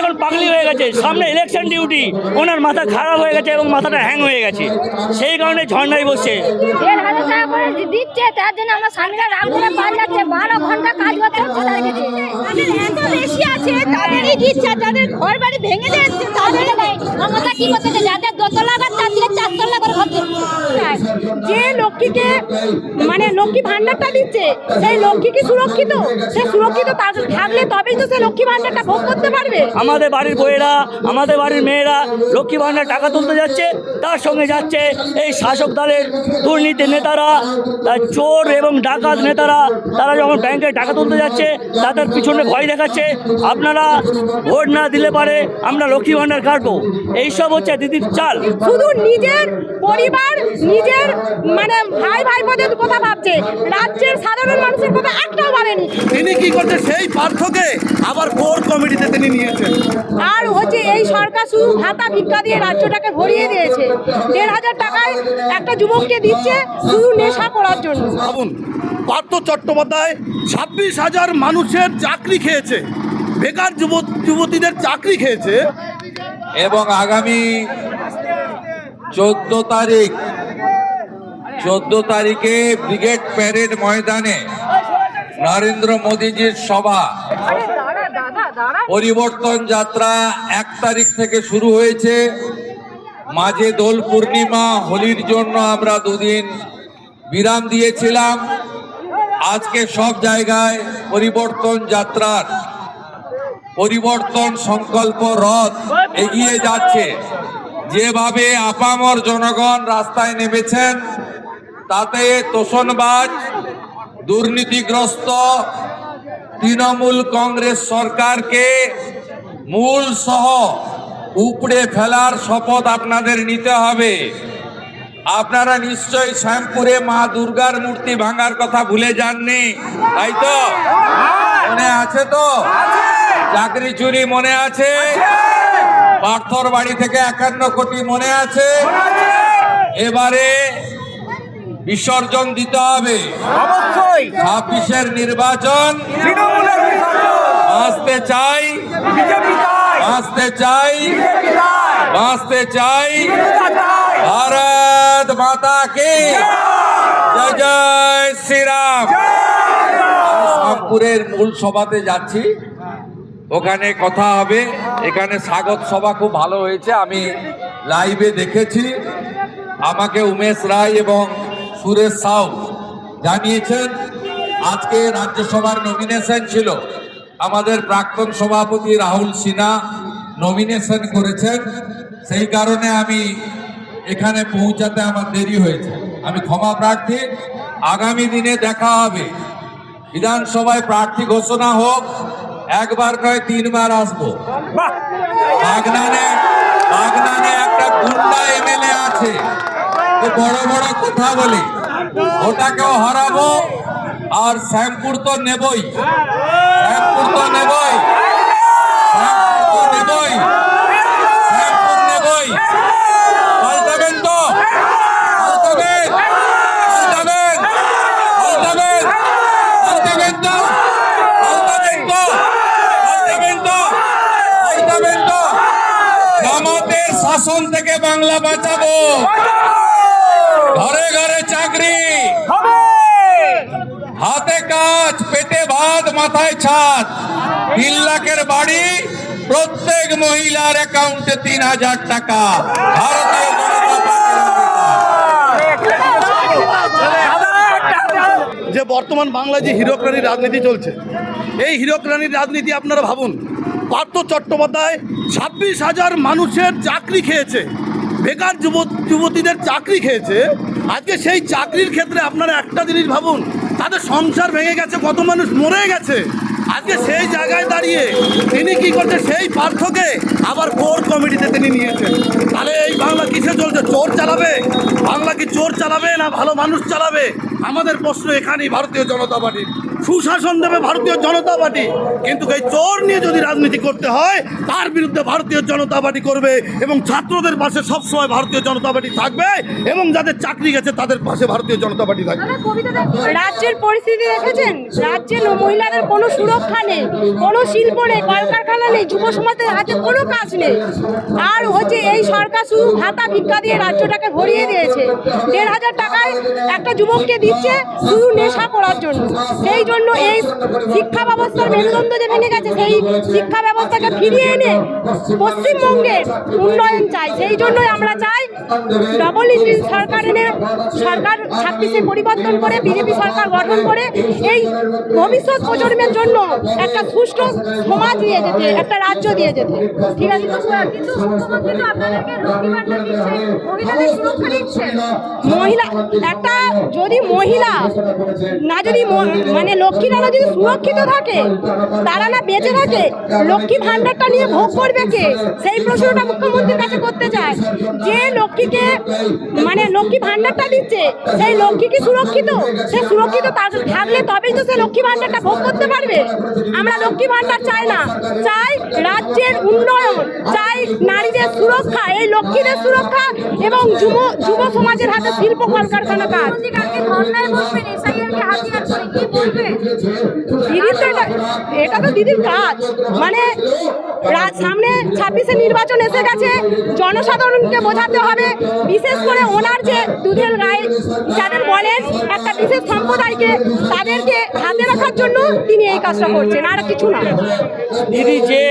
এখন পাগলি হয়ে গেছে, সামনে ইলেকশন ডিউটি, ওনার মাথা খারাপ হয়ে গেছে এবং মাথাটা হ্যাং হয়ে গেছে, সেই কারণে ঝর্ণায় বসছে। 1,500 টাকা করে দিচ্ছে, তার জন্য আমরা স্বামীরা রাগ করে পার যাচ্ছে, 12 ঘন্টা কাজ করতে হচ্ছে তাদেরকে। যাদের এত বেশি আছে তাদেরই দিচ্ছে, যাদের ঘর বাড়ি ভেঙে যাচ্ছে তাদের নেই। আমরা কি করতেছে, যাদের দোতলা বা চারতলা করে ঘর দিচ্ছে, যে লক্ষ্মীকে মানে লক্ষ্মী ভান্ডারটা দিচ্ছে, সেই লক্ষ্মী কি সুরক্ষিত? সে সুরক্ষিত থাকলে তবেই তো সে লক্ষ্মী ভান্ডারটা ভোগ করতে পারবে। আমাদের বাড়ির বইয়েরা, আমাদের বাড়ির মেয়েরা লক্ষ্মী ভাণ্ডার টাকা তুলতে যাচ্ছে, তার সঙ্গে যাচ্ছে এই শাসক দলের দুর্নীতি নেতারা, চোর এবং ডাকাত নেতারা। তারা যখন ব্যাংকে টাকা তুলতে যাচ্ছে তাদের পিছনে ভয় দেখাচ্ছে, আপনারা ভোট না দিলে পারে আমরা লক্ষ্মী ভাণ্ডার কাটবো। এইসব হচ্ছে দিদির চাল। শুধু নিজের পরিবার, নিজের মানে ভাই ভাইবোনের কথা ভাবছে, রাজ্যের সাধারণ মানুষের কথা একটাও ভাবেনি। তিনি কি করছে সেই পার্থকে আবার কোর কমিটিতে তিনি নিয়েছেন। আর হচ্ছে এই সরকার শুধু ভাতা ভিক্ষা দিয়ে রাজ্যটাকে ভরিয়ে দিয়েছে। 1,500 টাকায় একটা যুবককে দিচ্ছে শুধু নেশা করার জন্য। ভাবুন, পার্থ চট্টোপাধ্যায় 26,000 মানুষের চাকরি খেয়েছে, বেকার যুবতীদের চাকরি খেয়েছে। এবং আগামী 14 তারিখে ব্রিগেড প্যারেড ময়দানে নরেন্দ্র মোদীজির সভা, পরিবর্তন যাত্রা 1 তারিখ থেকে শুরু হয়েছে। মাঝে দোল পূর্ণিমা, হোলির জন্য আমরা 2 দিন বিরাম দিয়েছিলাম। আজকে সব জায়গায় পরিবর্তন যাত্রার পরিবর্তন সংকল্প রথ এগিয়ে যাচ্ছে। যেভাবে আপামর জনগণ রাস্তায় নেমেছেন, তাতে তোষণবাজ, দুর্নীতিগ্রস্ত তৃণমূল কংগ্রেস সরকারকে মূল সহ উপড়ে ফেলার শপথ আপনাদের নিতে হবে। আপনারা নিশ্চয়ই শ্যামপুরে মা দুর্গার মূর্তি ভাঙার কথা ভুলে যাননি, তাই তো? মনে আছে তো? চাকরি চুরি মনে আছে? পার্থর বাড়ি থেকে 51 কোটি মনে আছে? এবারে বিসর্জন দিতে হবে। 26-এর নির্বাচন বাঁচতে চাই, বাঁচতে চাই, বাঁচতে চাই। ভারত মাতা কি জয়, জয় শ্রীরাম। শ্যামপুরের মূল সভাতে যাচ্ছি, ওখানে কথা হবে। এখানে স্বাগত সভা খুব ভালো হয়েছে, আমি লাইভে দেখেছি। আমাকে উমেশ রায় এবং সুরেশ সাউ জানিয়েছেন আজকে রাজ্যসভার নমিনেশন ছিল। আমাদের প্রাক্তন সভাপতি রাহুল সিনহা নমিনেশন করেছেন, সেই কারণে আমি এখানে পৌঁছাতে আমার দেরি হয়েছে। আমি ক্ষমা প্রার্থী। আগামী দিনে দেখা হবে। বিধানসভায় প্রার্থী ঘোষণা হোক, 1 বার নয় 3 বার আসবো। বাগনানে একটা গুন্ডা এমএলএ আছে, তো বড় বড় কথা বলি, ওটাকেও হারাবো। আর শ্যামপুর তো নেবই, শ্যামপুর তো নেবই, শ্যামপুর তো নেবই, শ্যামপুর নেবই। পাল্টাবেন তো? পাল্টাবেন, পাল্টাবেন, পাল্টাবেন, পাল্টাবেন তো? পাল্টাবেন তো? পাল্টাবেন তো? পাল্টাবেন তো? জামাতের শাসন থেকে বাংলা বাঁচাবো। ঘরে ঘরে চাকরি, হাতে কাজ, পেটে ভাত, মাথায় ছাদ, 3 লাখের বাড়ি, প্রত্যেক মহিলার অ্যাকাউন্টে 3,000 টাকা। ভারতীয় যে বর্তমান বাংলায় যে হিরোক্রানির রাজনীতি চলছে, এই হিরোক্রানির রাজনীতি আপনারা ভাবুন, পার্থ চট্টোপাধ্যায় 26,000 মানুষের চাকরি খেয়েছে, বেকার যুবতীদের চাকরি খেয়েছে। আজকে সেই চাকরির ক্ষেত্রে আপনারা একটা জিনিস ভাবুন, তাদের সংসার ভেঙে গেছে, কত মানুষ মরে গেছে। আজকে সেই জায়গায় দাঁড়িয়ে তিনি কি করছে, সেই পার্থকে আবার কোর কমিটিতে তিনি নিয়েছেন। তাহলে এই বাংলা কিসে চলছে? চোর চালাবে বাংলা? কি চোর চালাবে না ভালো মানুষ চালাবে? আমাদের প্রশ্ন এখানেই। ভারতীয় জনতা পার্টি সুশাসন দেবে ভারতীয় জনতা পার্টি, কিন্তু এই চোর নিয়ে যদি রাজনীতি করতে হয় তার বিরুদ্ধে ভারতীয় জনতা পার্টি করবে, এবং ছাত্রদের পাশে সবসময় ভারতীয় জনতা পার্টি থাকবে, এবং যাদের চাকরি গেছে তাদের পাশে ভারতীয় জনতা পার্টি থাকবে। রাজ্যের পরিস্থিতি দেখেছেন, রাজ্যে মহিলাদের কোনো সুরক্ষা সুরক্ষা নেই, কোনো শিল্প নেই, কলকারখানা নেই, যুব সমাজের হাতে কোনো কাজ নেই। আর হচ্ছে এই সরকার শুধু ভাতা ভিক্ষা দিয়ে রাজ্যটাকে ভরিয়ে দিয়েছে। 1,500 টাকায় একটা যুবককে দিচ্ছে শুধু নেশা করার জন্য। সেই জন্য এই শিক্ষা ব্যবস্থার মেরুদণ্ড যে ভেঙে গেছে, সেই শিক্ষা ব্যবস্থাকে ফিরিয়ে এনে পশ্চিমবঙ্গের উন্নয়ন চাই। সেই জন্যই আমরা চাই ডবল ইঞ্জিন সরকার এনে সরকার 26-এ পরিবর্তন করে বিজেপি সরকার গঠন করে এই ভবিষ্যৎ প্রজন্মের জন্য একটা সুষ্ঠু সমাজ দিয়ে যেতে, একটা রাজ্য দিয়ে যেতে। ঠিক আছে, কিন্তু মুখ্যমন্ত্রী তো আপনাদেরকে লক্ষ্মী ভাণ্ডার দিচ্ছে, মহিলাদের সুরক্ষা দিচ্ছে। মহিলা একটা যদি মহিলা না যদি মানে লক্ষ্মীরা যদি সুরক্ষিত থাকে, তারা না বেঁচে থাকে, লক্ষ্মী ভাণ্ডারটা নিয়ে ভোগ করবে কে? সেই প্রশ্নটা মুখ্যমন্ত্রীর কাছে করতে চায়। যে লক্ষ্মীকে মানে লক্ষ্মী ভাণ্ডারটা দিচ্ছে, সেই লক্ষ্মী কি সুরক্ষিত? সে সুরক্ষিত থাকলে তবেই তো সে লক্ষ্মী ভাণ্ডারটা ভোগ করতে পারবে। আমরা লক্ষ্মী ভাণ্ডার চাই না, চাই রাজ্যের উন্নয়ন, চাই নারীদের সুরক্ষা, এই লক্ষ্মীদের সুরক্ষা এবং যুব সমাজের হাতে শিল্প কলকারখানা কাজ। দিদির তো এটা তো দিদির কাজ। মানে সামনে 26-এ নির্বাচন এসে গেছে, জনসাধারণকে বোঝাতে হবে, বিশেষ করে ওনার যে দুধের গায়ে যাদের বলেন একটা বিশেষ সম্প্রদায়কে, তাদেরকে হাতে রাখার জন্য তিনি এই কাজটা করছেন, আর কিছু না। দিদি যে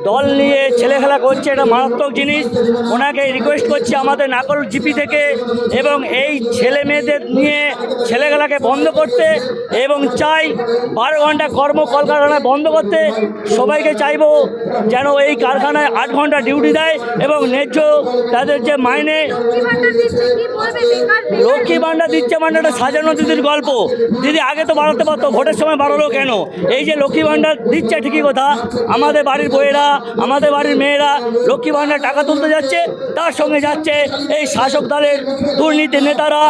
দল নিয়ে ছেলে খেলা করছে এটা মারাত্মক জিনিস। ওনাকে রিকোয়েস্ট করছি আমাদের নাকল জিপি থেকে এবং এই ছেলে মেয়েদের নিয়ে ছেলেখেলাকে বন্ধ করতে এবং চাই 12 ঘন্টা কর্ম কলকারখানায় বন্ধ করতে। সবাইকে চাইবো যেন এই কারখানায় 8 ঘন্টা ডিউটি দেয় এবং ন্যায্য তাদের যে মাইনে। লক্ষ্মী ভাণ্ডার দিচ্ছে মানে এটা সাজানো দিদির গল্প। দিদি আগে তো বাড়াতে পারতো, ভোটের সময় বাড়ালো কেন? এই যে লক্ষ্মী ভাণ্ডার দিচ্ছে ঠিকই কথা, আমাদের বাড়ির বইয়েরা, আমাদের বাড়ির মেয়েরা লক্ষ্মী ভাণ্ডার টাকা তুলতে যাচ্ছে, তার সঙ্গে যাচ্ছে এই শাসক দলের দুর্নীতি নেতারা,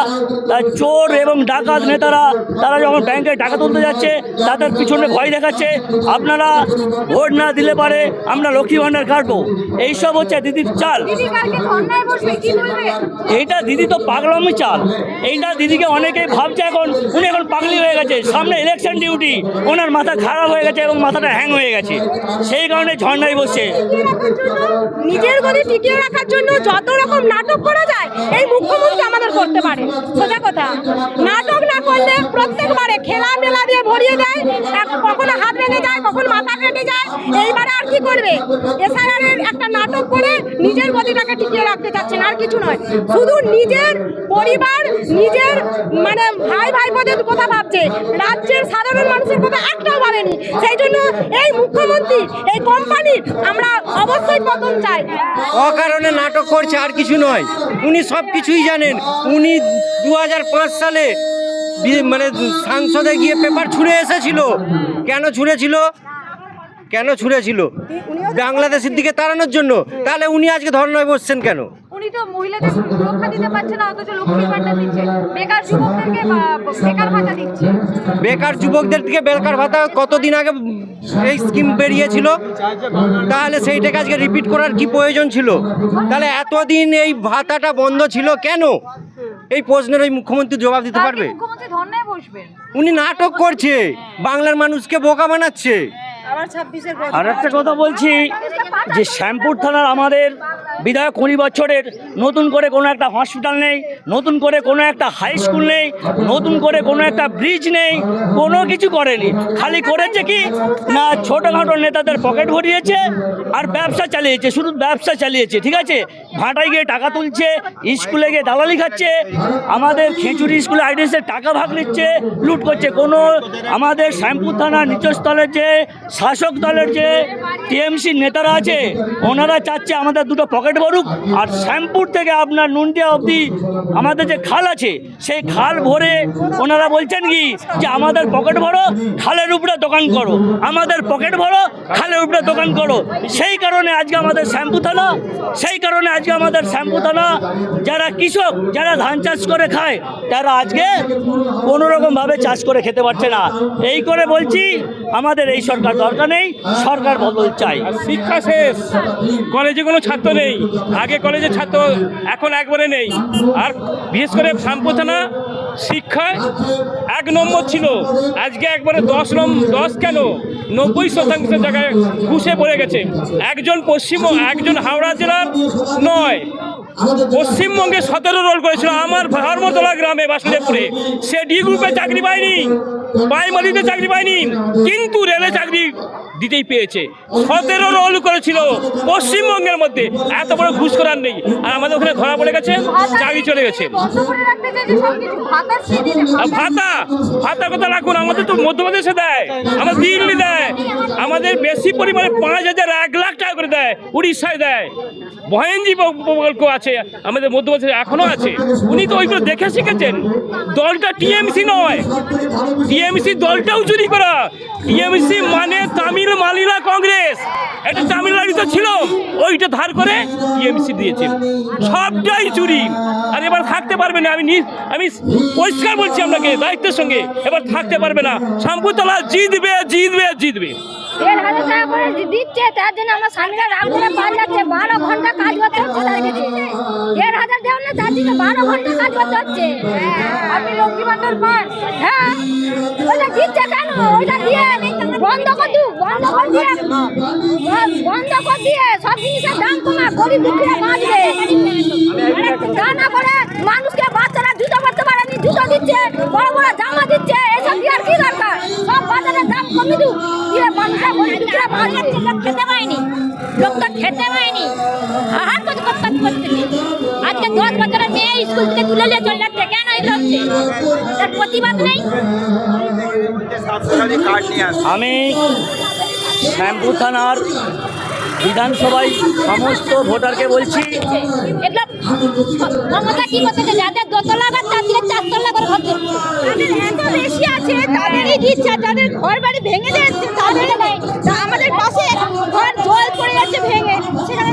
তার চোর এবং ডাকাত নেতারা। তারা যখন ব্যাংকে টাকা তুলতে যাচ্ছে তাদের পিছনে ভয় দেখাচ্ছে, আপনারা ভোট না দিলে পারে আমরা লক্ষ্মী ভাণ্ডার কাটবো। এইসব হচ্ছে দিদির চাল। এইটা দিদি তো পাগলামি চাল। এইটা দিদিকে অনেকেই ভাবছে এখন উনি এখন পাগলি হয়ে গেছে, সামনে ইলেকশন ডিউটি, ওনার মাথা খারাপ হয়ে গেছে এবং মাথাটা হ্যাং হয়ে গেছে, সেই কারণে ঝর্ণায় বসছে। নিজের গদি টিকিয়ে রাখার জন্য যত রকম নাটক করা যায় এই মুখ্যমন্ত্রী আমাদের করতে পারে। সোজা কথা, নাটক না করলে প্রত্যেকবারে খেলা মেলা দিয়ে ভরিয়ে দেয়, কখনো হাত ভেঙে যায়, কখনো মাথা কেটে যায়। এইবারে আর কি করবে? এসআইআর এর একটা নাটক করে নিজের গদিটাকে টিকিয়ে রাখতে চাচ্ছেন, আর কিছু নয়। শুধু নিজের পরিবার, নিজের মানে ভাই ভাইপোদের কথা ভাবছে, রাজ্যের সাধারণ মানুষের কথা একটাও ভাবেনি। সেই জন্য এই মুখ্যমন্ত্রী, এই কোম্পানির আমরা অবশ্যই পতন চাই। অকারণে নাটক করছে, আর কিছু নয়। উনি সব কিছুই জানেন। উনি 2005 সালে মানে সংসদে গিয়ে পেপার ছুঁড়ে এসেছিল। কেন ছুঁড়েছিল? বাংলাদেশের দিকে তাড়ানোর জন্য। তাহলে উনি আজকে ধর্নায় বসছেন কেন? উনি তো মহিলাদের সুরক্ষা দিতে পারছে না, অথচ লক্ষ্মী ভাণ্ডার দিচ্ছে, বেকার যুবকদেরকে বেকার ভাতা দিচ্ছে। বেকার যুবকদেরকে বেকার ভাতা কতদিন আগে এই স্কিম বেরিয়েছিল, তাহলে সেইটাকে আজকে রিপিট করার কি প্রয়োজন ছিল? তাহলে এতদিন এই ভাতাটা বন্ধ ছিল কেন? এই প্রশ্নের ওই মুখ্যমন্ত্রী জবাব দিতে পারবে? উনি নাটক করছে, বাংলার মানুষকে বোকা বানাচ্ছে। আর একটা কথা বলছি যে শ্যামপুর থানার আমাদের বিধায়ক 20 বছরের নতুন করে কোনো একটা হসপিটাল নেই, নতুন করে কোনো একটা হাই স্কুল নেই, নতুন করে কোনো একটা ব্রিজ নেই, কোনো কিছু করেনি। খালি করেছে কি না ছোটোখাটো নেতাদের পকেট ভরিয়েছে আর ব্যবসা চালিয়েছে, শুধু ব্যবসা চালিয়েছে। ঠিক আছে, ভাটায় গিয়ে টাকা তুলছে, স্কুলে গিয়ে দালালি খাচ্ছে, আমাদের খেঁচুরি স্কুলে আইডিএসের টাকা ভাগ নিচ্ছে, লুট করছে। কোনো আমাদের শ্যামপুর থানার নিচস্থলের যে শাসক দলের যে টিএমসি নেতারা আছে ওনারা চাচ্ছে আমাদের দুটো পকেট ভরুক, আর শ্যামপুর থেকে আপনার নুনটিয়া অবধি আমাদের যে খাল আছে সেই খাল ভরে ওনারা বলছেন কি যে আমাদের পকেট ভরো, খালের উপরে দোকান করো, আমাদের পকেট ভরো, খালের উপরে দোকান করো। সেই কারণে আজকে আমাদের শ্যামপুর থানা যারা কৃষক, যারা ধান চাষ করে খায়, তারা আজকে কোনোরকমভাবে চাষ করে খেতে পারছে না। এই করে বলছি আমাদের এই সরকার দরকার নেই, সরকার বদল চাই। শিক্ষা শেষ, কলেজে কোনো ছাত্র নেই। আগে কলেজে ছাত্র, এখন একবারে নেই। আর বিশেষ করে শ্যামপুর থানা শিক্ষায় 1 নম্বর ছিল, আজকে একবারে 10 কেন 90% জায়গায় ঘুষে পড়ে গেছে। একজন হাওড়া জেলার নয়, পশ্চিমবঙ্গে 17 রোল করেছিল আমার ধর্মতলা গ্রামে বাসুদেবপুরে। সে ডি গ্রুপে চাকরি পায়নি, প্রাইমারিতে চাকরি পায়নি, কিন্তু রেলে চাকরি দিতেই পেয়েছে। 17 রোল করেছিল পশ্চিমবঙ্গের মধ্যে, এত বড় ঘুষ করার নেই। আর আমাদের ওখানে ধরা পড়ে গেছে, চাকরি চলে গেছে। আর ভাতার কথা রাখুন, আমাদের তো মধ্যপ্রদেশে দেয়, আমাদের দিল্লি দেয়, আমাদের বেশি পরিমাণে 5,000 1 লাখ টাকা করে দেয়, উড়িষ্যায় দেয়। বহেনজি প্রকল্প আছে আমাদের মধ্যপ্রদেশে, এখনো আছে। উনি তো ওইগুলো দেখে শিখেছেন। দলটা টিএমসি নয়, টিএমসি দলটাও চুরি করা। টিএমসি মানে তামিল মালিলা কংগ্রেস, এটা তামিলনাড়ুতে ছিল, ওইটা ধার করে টিএমসি দিয়েছে। সবটাই চুরি। আর এবার থাকতে পারবে না, আমি পরিষ্কার বলছি আপনাকে দায়িত্বের সঙ্গে, এবার থাকতে পারবে না। শাম্পুতলা জিতবে জিতবে জিতবে। 1,000 টাকা করে দিচ্ছে, তার জন্য আমার স্বামীরা রাগ করে পার যাচ্ছে। 12 ঘন্টা কাজ করতে হচ্ছে তাদেরকে। 1,500 দেওয়া না, তার জন্য 12 ঘন্টা কাজ করতে হচ্ছে। আপনি লক্ষ্মী ভান্ডার পান? হ্যাঁ, ওটা দিচ্ছে কেন? ওইটা দিয়ে বন্ধ কর দিয়ে সব জিনিসের দাম কমা, গরিব দুঃখীরা বাঁচবে। তা না করে মানুষকে, বাচ্চারা জুতো পরতে পারেনি, জুতো দিচ্ছে, বড় বড় জামা দিচ্ছে। এসব দিয়ে আর কি দরকার? সব বাজারের দাম কমিয়ে দিক, দিয়ে মানুষরা গরিব দুঃখীরা বাঁচবে। লোক খেতে পায়নি, লোক তো খেতে পায়নি, হাহার করতে আজকে 10 বছরের মেয়ে স্কুল থেকে তুলে নিয়ে চলে যাচ্ছে। কেন এগুলো হচ্ছে? তার প্রতিবাদ নেই। আমি শ্যামপুর থানার বিধানসভায় সমস্ত ভোটারকে বলছি, এগুলো মমতা কি করতেছে? যাদের দোতলা বা তার দিকে 4 তলা করে ঘর দিচ্ছে, যাদের এত বেশি আছে তাদেরই দিচ্ছে। যাদের ঘর বাড়ি ভেঙে যাচ্ছে তাদের নাই। আমাদের পাশে ঘর জল পড়ে যাচ্ছে ভেঙে, সেখানে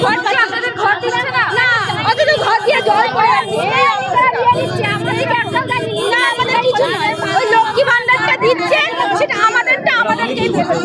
ঘর দিচ্ছে না, অথচ ঘর দিয়ে জল পড়ে যাচ্ছে। এই অবস্থা দিয়ে দিচ্ছে, আমাদেরকে একদম দেয়নি না, আমাদের কিছু নয়। ওই লক্ষ্মী ভান্ডারটা দিচ্ছে, সেটা আমাদেরটা আমাদেরকেই দেবে।